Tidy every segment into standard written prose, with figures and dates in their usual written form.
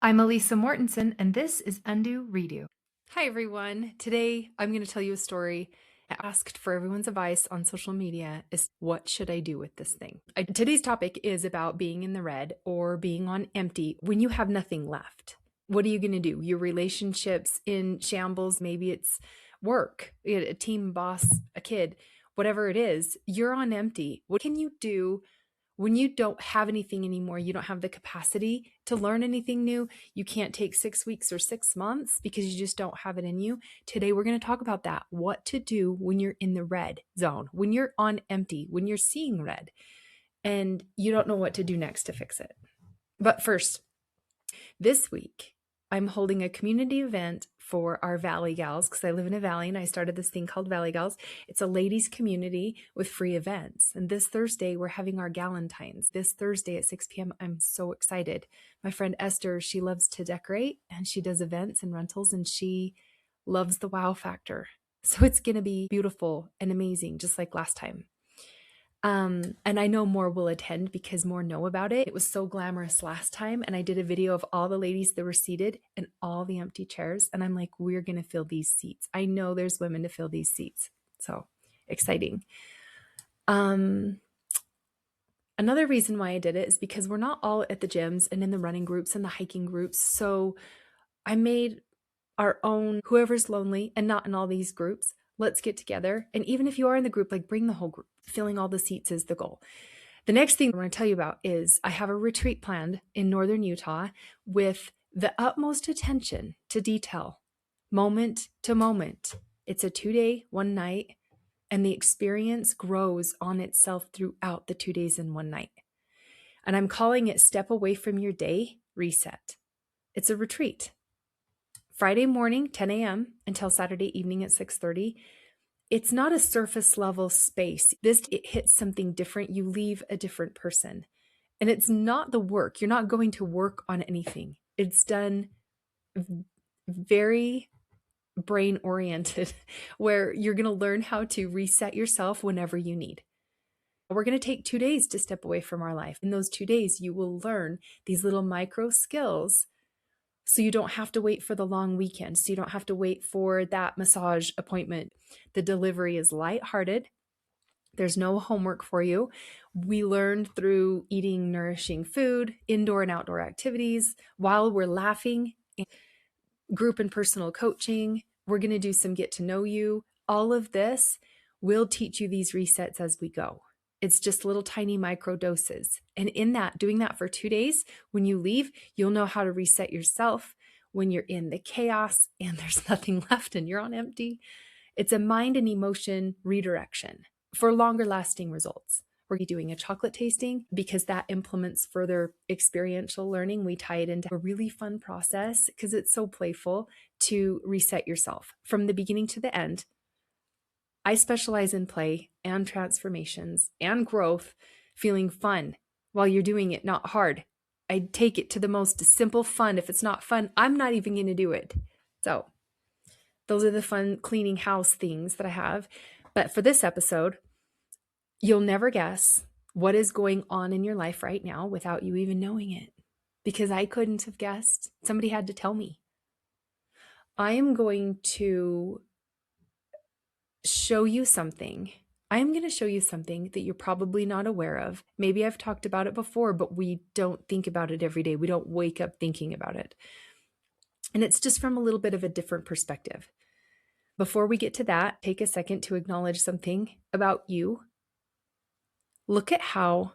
I'm Elisa Mortensen, and this is Undo Redo. Hi, everyone. Today, I'm going to tell you a story. I asked for everyone's advice on social media is what should I do with this thing? Today's topic is about being in the red or being on empty when you have nothing left. What are you going to do? Your relationships in shambles, maybe it's work, a team boss, a kid, whatever it is, you're on empty. What can you do when you don't have anything anymore? You don't have the capacity to learn anything new. You can't take 6 weeks or 6 months because you just don't have it in you. Today, we're going to talk about that. What to do when you're in the red zone, when you're on empty, when you're seeing red, and you don't know what to do next to fix it. But first, this week, I'm holding a community event for our Valley Gals because I live in a valley and I started this thing called Valley Gals. It's a ladies community with free events. And this Thursday, we're having our Galentines. This Thursday at 6 p.m. I'm so excited. My friend Esther, she loves to decorate and she does events and rentals and she loves the wow factor. So it's going to be beautiful and amazing, just like last time. And I know more will attend because more know about it. It was so glamorous last time. And I did a video of all the ladies that were seated and all the empty chairs. And I'm like, we're going to fill these seats. I know there's women to fill these seats. So exciting. Another reason why I did it is because we're not all at the gyms and in the running groups and the hiking groups. So I made our own, whoever's lonely and not in all these groups, let's get together. And even if you are in the group, like bring the whole group. Filling all the seats is the goal. The next thing I want to tell you about is I have a retreat planned in northern Utah with the utmost attention to detail, moment to moment. It's a 2-day, 1 night, and the experience grows on itself throughout the 2 days and 1 night. And I'm calling it Step Away from Your Day Reset. It's a retreat. Friday morning, 10 a.m. until Saturday evening at 6:30. It's not a surface level space. It hits something different. You leave a different person. And it's not the work. You're not going to work on anything. It's done very brain oriented, where you're going to learn how to reset yourself whenever you need. We're going to take 2 days to step away from our life. In those 2 days, you will learn these little micro skills. So you don't have to wait for the long weekend. So you don't have to wait for that massage appointment. The delivery is lighthearted. There's no homework for you. We learn through eating nourishing food, indoor and outdoor activities, while we're laughing, group and personal coaching. We're going to do some get to know you. All of this will teach you these resets as we go. It's just little tiny micro doses. And in that, doing that for 2 days, when you leave, you'll know how to reset yourself when you're in the chaos and there's nothing left and you're on empty. It's a mind and emotion redirection for longer lasting results. We're doing a chocolate tasting because that implements further experiential learning. We tie it into a really fun process because it's so playful to reset yourself from the beginning to the end. I specialize in play and transformations and growth, feeling fun while you're doing it, not hard. I take it to the most simple fun. If it's not fun, I'm not even going to do it. So those are the fun cleaning house things that I have. But for this episode, you'll never guess what is going on in your life right now without you even knowing it, because I couldn't have guessed. Somebody had to tell me. I am going to show you something. I am going to show you something that you're probably not aware of. Maybe I've talked about it before, but we don't think about it every day. We don't wake up thinking about it. And it's just from a little bit of a different perspective. Before we get to that, take a second to acknowledge something about you. Look at how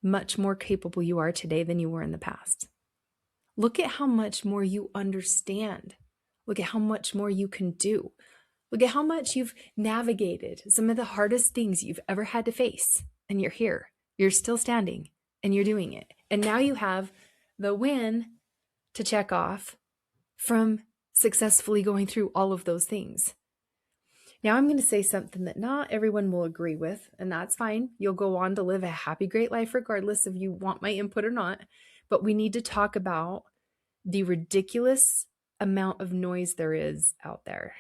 much more capable you are today than you were in the past. Look at how much more you understand. Look at how much more you can do. Look at how much you've navigated some of the hardest things you've ever had to face. And you're here. You're still standing and you're doing it. And now you have the win to check off from successfully going through all of those things. Now I'm going to say something that not everyone will agree with, and that's fine. You'll go on to live a happy, great life regardless if you want my input or not. But we need to talk about the ridiculous amount of noise there is out there,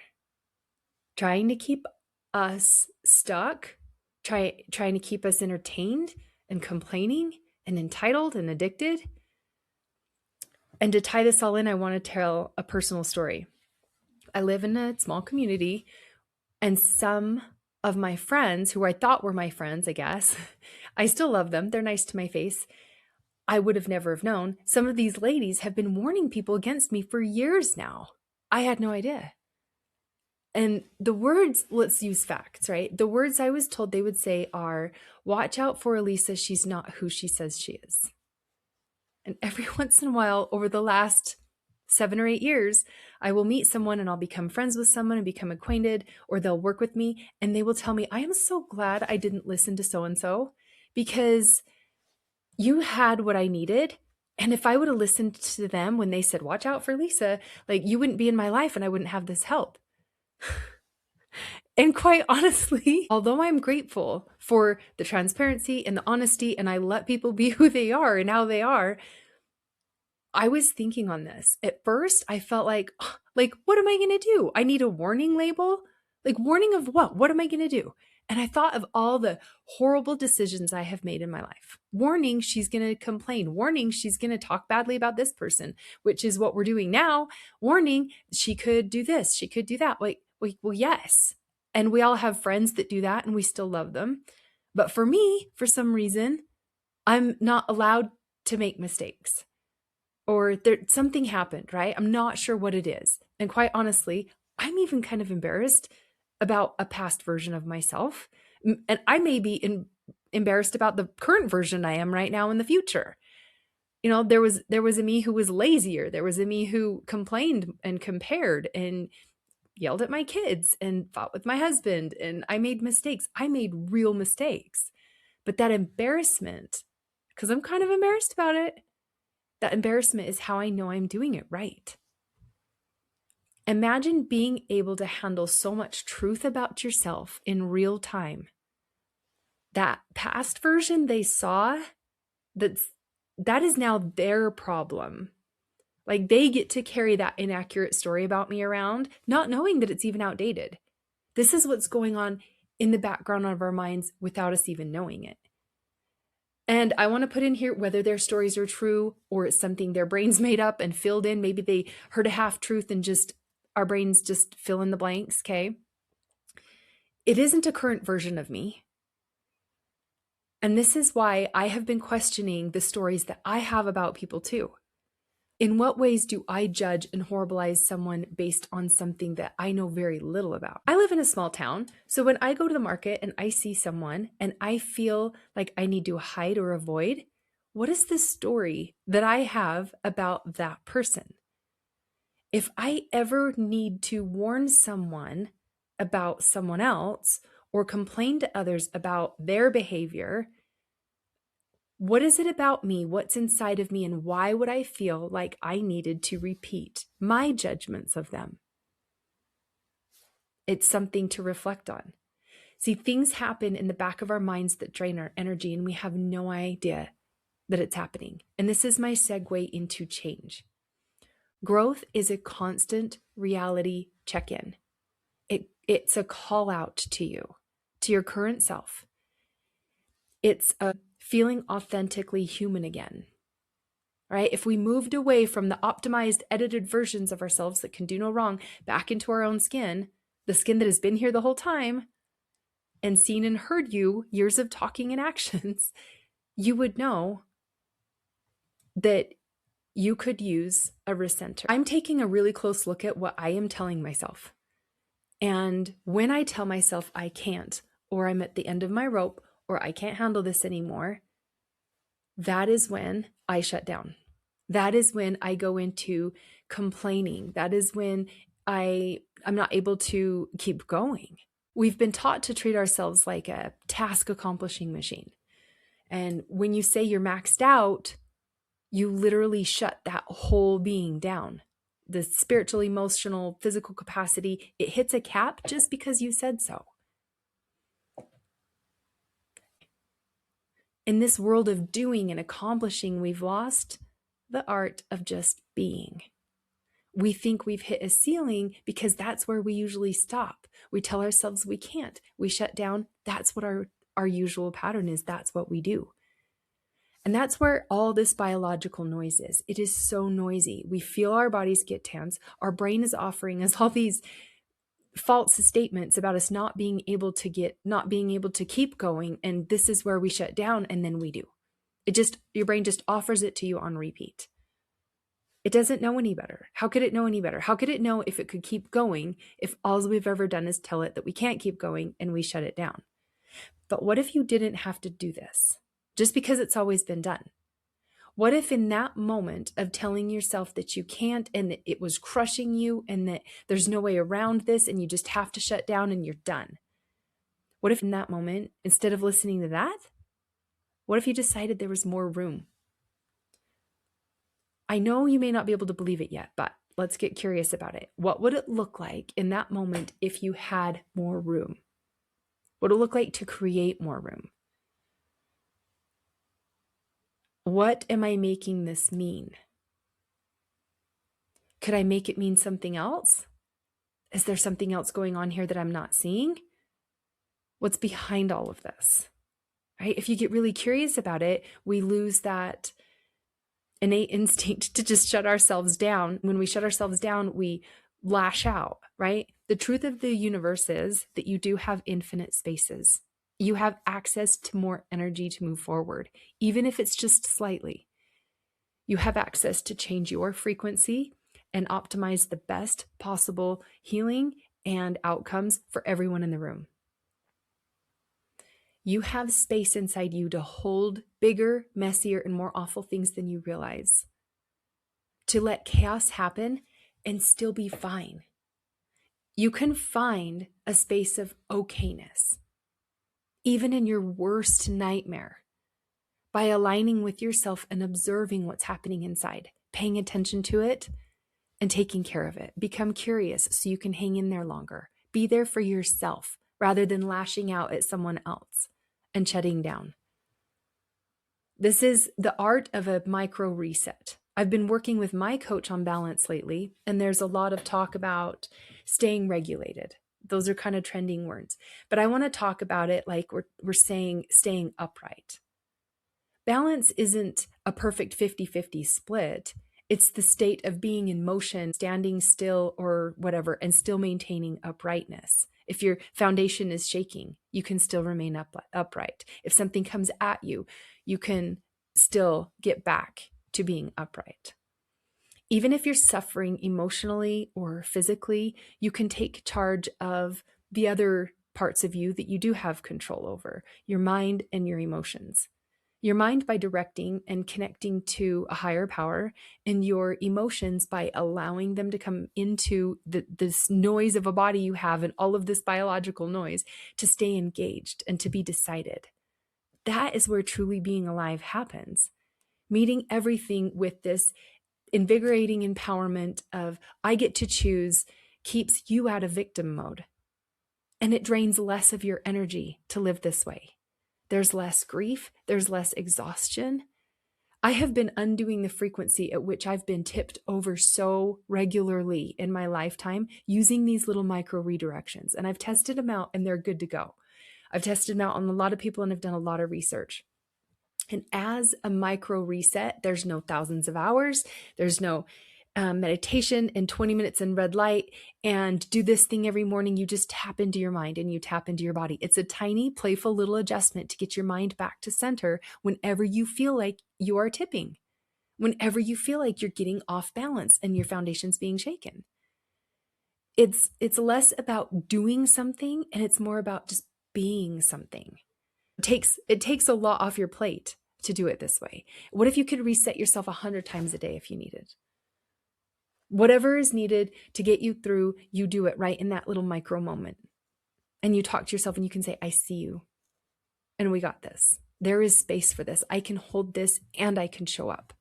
trying to keep us stuck, trying to keep us entertained and complaining and entitled and addicted. And to tie this all in, I want to tell a personal story. I live in a small community, and some of my friends, who I thought were my friends, I guess, I still love them. They're nice to my face. I would have never have known. Some of these ladies have been warning people against me for years now. I had no idea. And the words, let's use facts, right? The words I was told they would say are, watch out for Elisa. She's not who she says she is. And every once in a while, over the last 7 or 8 years, I will meet someone and I'll become friends with someone and become acquainted, or they'll work with me and they will tell me, I am so glad I didn't listen to so-and-so because you had what I needed. And if I would have listened to them when they said, watch out for Lisa, like you wouldn't be in my life and I wouldn't have this help. And quite honestly, although I'm grateful for the transparency and the honesty, and I let people be who they are and how they are, I was thinking on this. At first, I felt like, what am I going to do? I need a warning label? Like, warning of what? What am I going to do? And I thought of all the horrible decisions I have made in my life. Warning, she's going to complain. Warning, she's going to talk badly about this person, which is what we're doing now. Warning, she could do this. She could do that. Well, yes. And we all have friends that do that and we still love them. But for me, for some reason, I'm not allowed to make mistakes. Or something happened, right? I'm not sure what it is. And quite honestly, I'm even kind of embarrassed about a past version of myself. And I may be embarrassed about the current version I am right now in the future. You know, there was a me who was lazier. There was a me who complained and compared and yelled at my kids and fought with my husband. And I made mistakes. I made real mistakes. But that embarrassment, because I'm kind of embarrassed about it, that embarrassment is how I know I'm doing it right. Imagine being able to handle so much truth about yourself in real time. That past version they saw, that is now their problem. Like they get to carry that inaccurate story about me around, not knowing that it's even outdated. This is what's going on in the background of our minds without us even knowing it. And I want to put in here whether their stories are true or it's something their brains made up and filled in. Maybe they heard a half truth and just our brains just fill in the blanks, okay? It isn't a current version of me. And this is why I have been questioning the stories that I have about people too. In what ways do I judge and horribilize someone based on something that I know very little about? I live in a small town, so when I go to the market and I see someone and I feel like I need to hide or avoid, what is the story that I have about that person? If I ever need to warn someone about someone else or complain to others about their behavior, what is it about me? What's inside of me? And why would I feel like I needed to repeat my judgments of them? It's something to reflect on. See, things happen in the back of our minds that drain our energy, and we have no idea that it's happening. And this is my segue into change. Growth is a constant reality check-in. It's a call out to you, to your current self. It's a feeling authentically human again, right? If we moved away from the optimized, edited versions of ourselves that can do no wrong back into our own skin, the skin that has been here the whole time and seen and heard you, years of talking and actions, you would know that you could use a recenter. I'm taking a really close look at what I am telling myself. And when I tell myself I can't, or I'm at the end of my rope, or I can't handle this anymore, that is when I shut down. That is when I go into complaining. That is when I'm not able to keep going. We've been taught to treat ourselves like a task accomplishing machine. And when you say you're maxed out, you literally shut that whole being down. The spiritual, emotional, physical capacity, it hits a cap just because you said so. In this world of doing and accomplishing, we've lost the art of just being. We think we've hit a ceiling because that's where we usually stop. We tell ourselves we can't. We shut down. That's what our usual pattern is. That's what we do. And that's where all this biological noise is. It is so noisy. We feel our bodies get tense. Our brain is offering us all these false statements about us not being able to keep going. And this is where we shut down, and then we do. Your brain just offers it to you on repeat. It doesn't know any better. How could it know any better? How could it know if it could keep going if all we've ever done is tell it that we can't keep going and we shut it down? But what if you didn't have to do this just because it's always been done? What if in that moment of telling yourself that you can't and that it was crushing you and that there's no way around this and you just have to shut down and you're done? What if in that moment, instead of listening to that, what if you decided there was more room? I know you may not be able to believe it yet, but let's get curious about it. What would it look like in that moment if you had more room? What would it look like to create more room? What am I making this mean? Could I make it mean something else? Is there something else going on here that I'm not seeing? What's behind all of this? Right? If you get really curious about it, we lose that innate instinct to just shut ourselves down. When we shut ourselves down, we lash out, right? The truth of the universe is that you do have infinite spaces. You have access to more energy to move forward, even if it's just slightly. You have access to change your frequency and optimize the best possible healing and outcomes for everyone in the room. You have space inside you to hold bigger, messier, and more awful things than you realize. To let chaos happen and still be fine. You can find a space of okayness, even in your worst nightmare, by aligning with yourself and observing what's happening inside, paying attention to it and taking care of it. Become curious so you can hang in there longer. Be there for yourself rather than lashing out at someone else and shutting down. This is the art of a micro reset. I've been working with my coach on balance lately, and there's a lot of talk about staying regulated. Those are kind of trending words. But I want to talk about it like we're saying staying upright. Balance isn't a perfect 50-50 split. It's the state of being in motion, standing still or whatever, and still maintaining uprightness. If your foundation is shaking, you can still remain upright. If something comes at you, you can still get back to being upright. Even if you're suffering emotionally or physically, you can take charge of the other parts of you that you do have control over, your mind and your emotions. Your mind by directing and connecting to a higher power, and your emotions by allowing them to come into this noise of a body you have and all of this biological noise to stay engaged and to be decided. That is where truly being alive happens. Meeting everything with this invigorating empowerment of I get to choose keeps you out of victim mode. And it drains less of your energy to live this way. There's less grief. There's less exhaustion. I have been undoing the frequency at which I've been tipped over so regularly in my lifetime using these little micro redirections. And I've tested them out and they're good to go. I've tested them out on a lot of people and I've done a lot of research. And as a micro reset, there's no thousands of hours. There's no meditation and 20 minutes in red light and do this thing every morning. You just tap into your mind and you tap into your body. It's a tiny, playful little adjustment to get your mind back to center whenever you feel like you are tipping, whenever you feel like you're getting off balance and your foundation's being shaken. It's less about doing something and it's more about just being something. It takes a lot off your plate to do it this way. What if you could reset yourself 100 times a day if you needed? Whatever is needed to get you through, you do it right in that little micro moment. And you talk to yourself and you can say, I see you. And we got this. There is space for this. I can hold this and I can show up.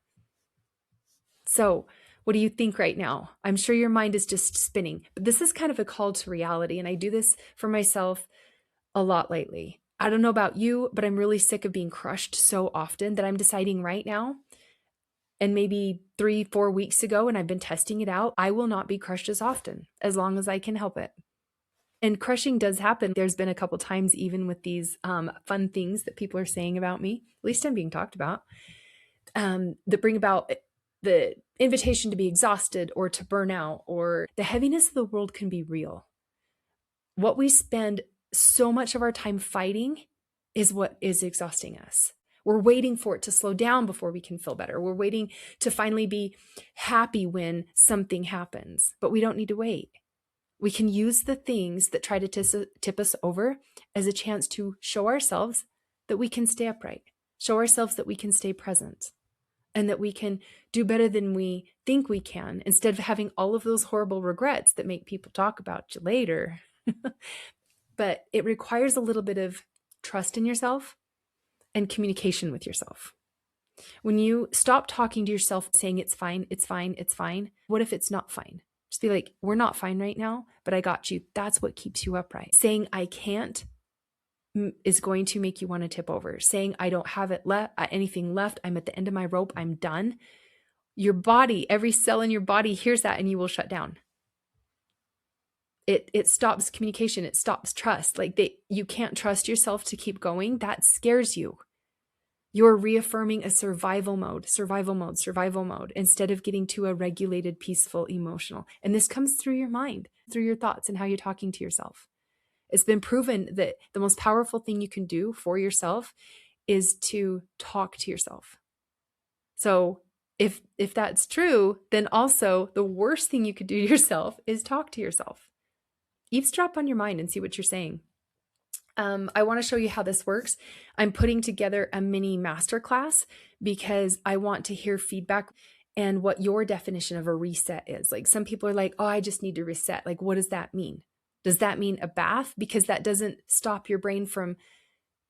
So what do you think right now? I'm sure your mind is just spinning, but this is kind of a call to reality. And I do this for myself a lot lately. I don't know about you, but I'm really sick of being crushed so often that I'm deciding right now, and maybe 3-4 weeks ago, and I've been testing it out, I will not be crushed as often, as long as I can help it. And crushing does happen. There's been a couple times, even with these fun things that people are saying about me, at least I'm being talked about, that bring about the invitation to be exhausted or to burn out, or the heaviness of the world can be real. What we spend so much of our time fighting is what is exhausting us. We're waiting for it to slow down before we can feel better. We're waiting to finally be happy when something happens, but we don't need to wait. We can use the things that try to tip us over as a chance to show ourselves that we can stay upright, show ourselves that we can stay present, and that we can do better than we think we can, instead of having all of those horrible regrets that make people talk about you later. But it requires a little bit of trust in yourself and communication with yourself. When you stop talking to yourself saying it's fine, it's fine, it's fine, what if it's not fine? Just be like, we're not fine right now, but I got you. That's what keeps you upright. Saying I can't is going to make you want to tip over. Saying I don't have anything left, I'm at the end of my rope, I'm done. Your body, every cell in your body hears that and you will shut down. It stops communication. It stops trust. Like you can't trust yourself to keep going. That scares you. You're reaffirming a survival mode, instead of getting to a regulated, peaceful, emotional. And this comes through your mind, through your thoughts and how you're talking to yourself. It's been proven that the most powerful thing you can do for yourself is to talk to yourself. So if that's true, then also the worst thing you could do to yourself is talk to yourself. Eavesdrop on your mind and see what you're saying. I want to show you how this works. I'm putting together a mini masterclass because I want to hear feedback and what your definition of a reset is. Like, some people are like, oh, I just need to reset. Like, what does that mean? Does that mean a bath? Because that doesn't stop your brain from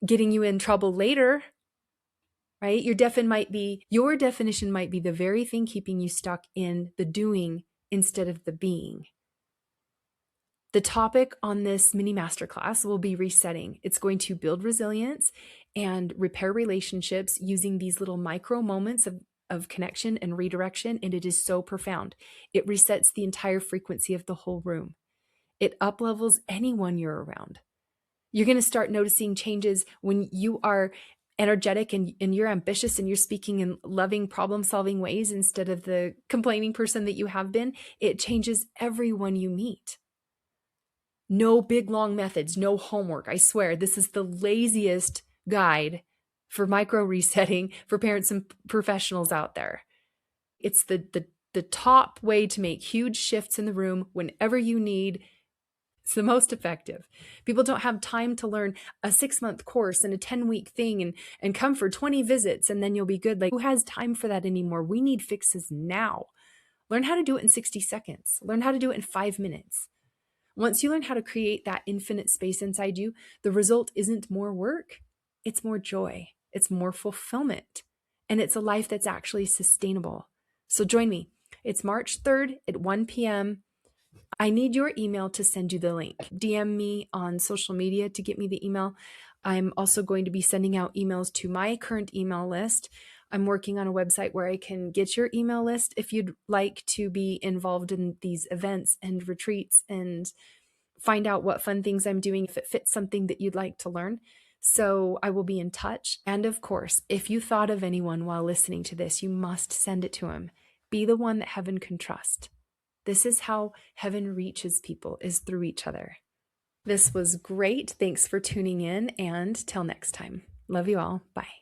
getting you in trouble later, right? Your definition might be the very thing keeping you stuck in the doing instead of the being. The topic on this mini masterclass will be resetting. It's going to build resilience and repair relationships using these little micro moments of connection and redirection, and it is so profound. It resets the entire frequency of the whole room. It uplevels anyone you're around. You're going to start noticing changes when you are energetic and you're ambitious and you're speaking in loving, problem-solving ways instead of the complaining person that you have been. It changes everyone you meet. No big, long methods, no homework. I swear, this is the laziest guide for micro resetting for parents and professionals out there. It's the top way to make huge shifts in the room whenever you need. It's the most effective. People don't have time to learn a 6-month course and a 10-week thing and come for 20 visits and then you'll be good. Like, who has time for that anymore? We need fixes now. Learn how to do it in 60 seconds. Learn how to do it in 5 minutes. Once you learn how to create that infinite space inside you, the result isn't more work. It's more joy. It's more fulfillment. And it's a life that's actually sustainable. So join me. It's March 3rd at 1 p.m. I need your email to send you the link. DM me on social media to get me the email. I'm also going to be sending out emails to my current email list. I'm working on a website where I can get your email list if you'd like to be involved in these events and retreats and find out what fun things I'm doing if it fits something that you'd like to learn. So I will be in touch. And of course, if you thought of anyone while listening to this, you must send it to him. Be the one that heaven can trust. This is how heaven reaches people, is through each other. This was great. Thanks for tuning in, and till next time. Love you all. Bye.